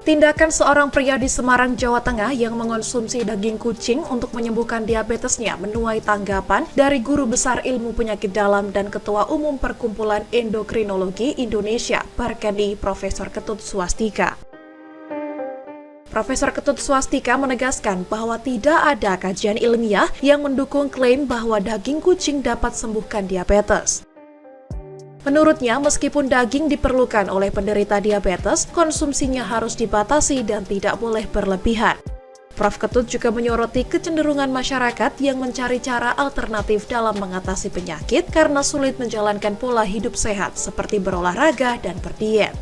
Tindakan seorang pria di Semarang, Jawa Tengah yang mengonsumsi daging kucing untuk menyembuhkan diabetesnya menuai tanggapan dari Guru Besar Ilmu Penyakit Dalam dan Ketua Umum Perkumpulan Endokrinologi Indonesia, Parkadi Profesor Ketut Swastika. Profesor Ketut Swastika menegaskan bahwa tidak ada kajian ilmiah yang mendukung klaim bahwa daging kucing dapat sembuhkan diabetes. Menurutnya, meskipun daging diperlukan oleh penderita diabetes, konsumsinya harus dibatasi dan tidak boleh berlebihan. Prof. Ketut juga menyoroti kecenderungan masyarakat yang mencari cara alternatif dalam mengatasi penyakit karena sulit menjalankan pola hidup sehat seperti berolahraga dan berdiet.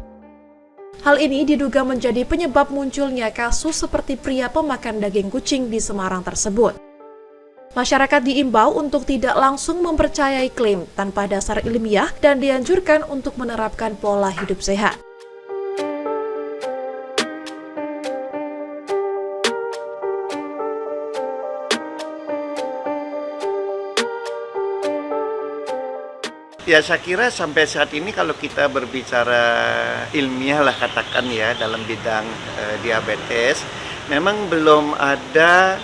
Hal ini diduga menjadi penyebab munculnya kasus seperti pria pemakan daging kucing di Semarang tersebut. Masyarakat diimbau untuk tidak langsung mempercayai klaim tanpa dasar ilmiah dan dianjurkan untuk menerapkan pola hidup sehat. Ya, saya kira sampai saat ini kalau kita berbicara ilmiah lah katakan ya dalam bidang diabetes, memang belum ada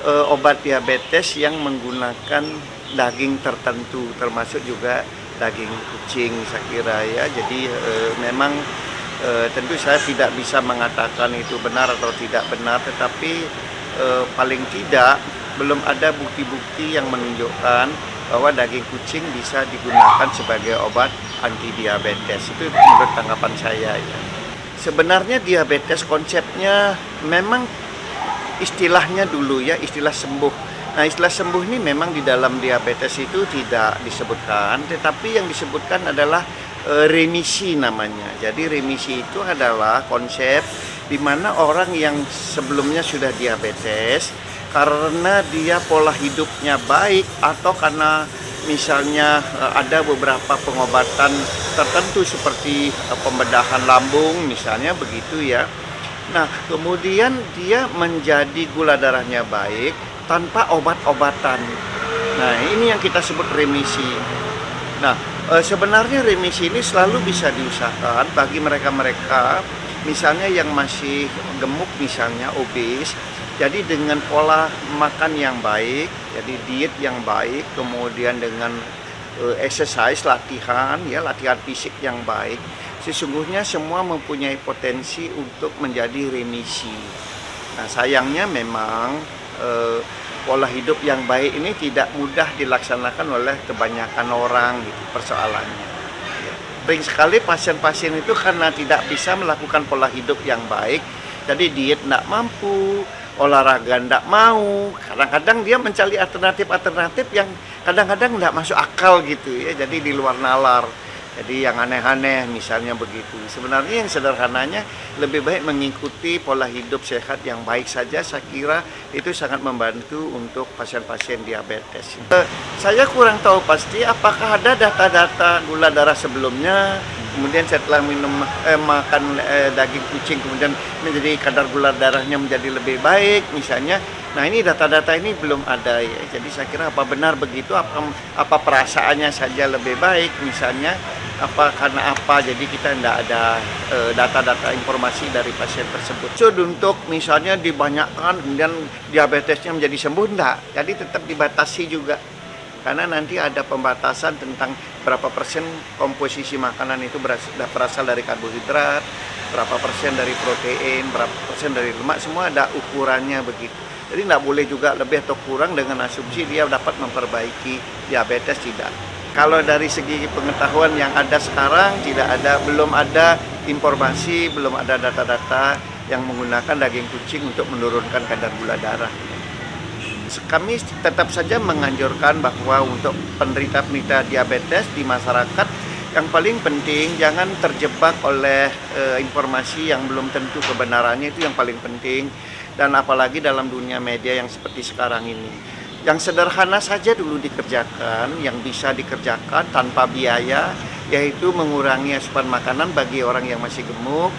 obat diabetes yang menggunakan daging tertentu, termasuk juga daging kucing saya kira ya. Jadi memang tentu saya tidak bisa mengatakan itu benar atau tidak benar, tetapi paling tidak belum ada bukti-bukti yang menunjukkan bahwa daging kucing bisa digunakan sebagai obat anti diabetes. Itu menurut tanggapan saya ya. Sebenarnya diabetes konsepnya memang istilahnya dulu ya, istilah sembuh. Nah, istilah sembuh ini memang di dalam diabetes itu tidak disebutkan, tetapi yang disebutkan adalah remisi namanya. Jadi remisi itu adalah konsep di mana orang yang sebelumnya sudah diabetes, karena dia pola hidupnya baik atau karena misalnya ada beberapa pengobatan tertentu seperti pembedahan lambung misalnya begitu ya. Nah, kemudian dia menjadi gula darahnya baik tanpa obat-obatan. Nah, ini yang kita sebut remisi. Nah, sebenarnya remisi ini selalu bisa diusahakan bagi mereka-mereka misalnya yang masih gemuk, misalnya obes. Jadi dengan pola makan yang baik, jadi diet yang baik, kemudian dengan exercise, latihan fisik yang baik, sesungguhnya semua mempunyai potensi untuk menjadi remisi. Nah, sayangnya memang pola hidup yang baik ini tidak mudah dilaksanakan oleh kebanyakan orang gitu persoalannya. Sering sekali pasien-pasien itu karena tidak bisa melakukan pola hidup yang baik, jadi diet tidak mampu, olahraga tidak mau, kadang-kadang dia mencari alternatif-alternatif yang kadang-kadang tidak masuk akal gitu ya, jadi di luar nalar. Jadi yang aneh-aneh misalnya begitu. Sebenarnya yang sederhananya lebih baik mengikuti pola hidup sehat yang baik saja, saya kira itu sangat membantu untuk pasien-pasien diabetes. Saya kurang tahu pasti apakah ada data-data gula darah sebelumnya, kemudian setelah makan daging kucing kemudian menjadi kadar gula darahnya menjadi lebih baik misalnya. Nah, ini data-data ini belum ada ya. Jadi saya kira apa benar begitu, apa perasaannya saja lebih baik misalnya, apa karena apa, jadi kita tidak ada data-data informasi dari pasien tersebut. So, untuk misalnya dibanyakkan kemudian diabetesnya menjadi sembuh, enggak. Jadi tetap dibatasi juga. Karena nanti ada pembatasan tentang berapa persen komposisi makanan itu berasal dari karbohidrat, berapa persen dari protein, berapa persen dari lemak, semua ada ukurannya begitu. Jadi tidak boleh juga lebih atau kurang dengan asumsi dia dapat memperbaiki diabetes, tidak. Kalau dari segi pengetahuan yang ada sekarang belum ada informasi, belum ada data-data yang menggunakan daging kucing untuk menurunkan kadar gula darah. Kami tetap saja menganjurkan bahwa untuk penderita-penderita diabetes di masyarakat, yang paling penting jangan terjebak oleh informasi yang belum tentu kebenarannya, itu yang paling penting. Dan apalagi dalam dunia media yang seperti sekarang ini. Yang sederhana saja dulu dikerjakan, yang bisa dikerjakan tanpa biaya, yaitu mengurangi asupan makanan bagi orang yang masih gemuk,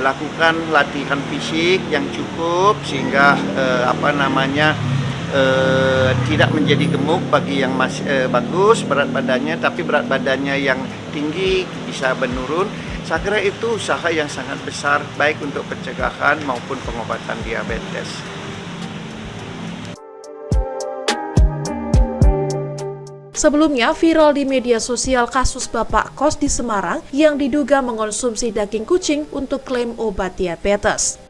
lakukan latihan fisik yang cukup sehingga tidak menjadi gemuk bagi yang masih bagus berat badannya, tapi berat badannya yang tinggi bisa menurun. Saya kira itu usaha yang sangat besar baik untuk pencegahan maupun pengobatan diabetes. Sebelumnya viral di media sosial kasus bapak kos di Semarang yang diduga mengonsumsi daging kucing untuk klaim obat diabetes.